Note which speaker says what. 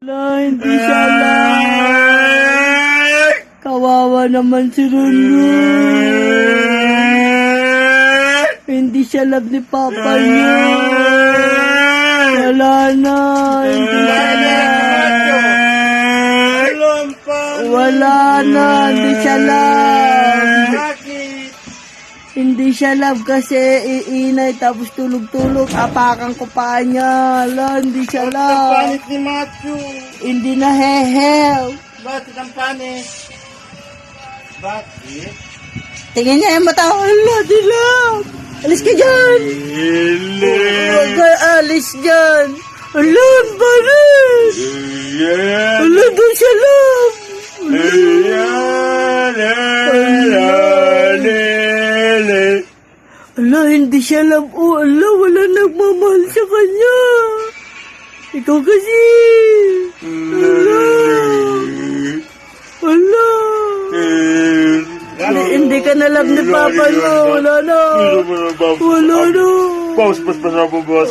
Speaker 1: Wala, hindi siya love. Kawawa naman si Runu. Hindi siya love ni Papa niya. Wala na, hindi siya love. Wala na, hindi siya love. Hindi siya love kasi iinay tapos tulog-tulog. Apakan ko pa niya. Ala, hindi siya love.
Speaker 2: Panit ni Matthew.
Speaker 1: Hindi na hehel.
Speaker 2: Bakit ang panit? Bakit?
Speaker 1: Tingin niya yung mata. Ala, di love. Alis ka dyan. Huwag ka alis dyan. Ala, ang baris. Ala, doon siya love. Ala, hindi siya love. Oh, ala, wala nagmamahal sa kanya. Ikaw kasi. Ala. Ala. Hindi ka na love ni Papa mo. Wala na. Wala na.
Speaker 2: Paus, pas, boss.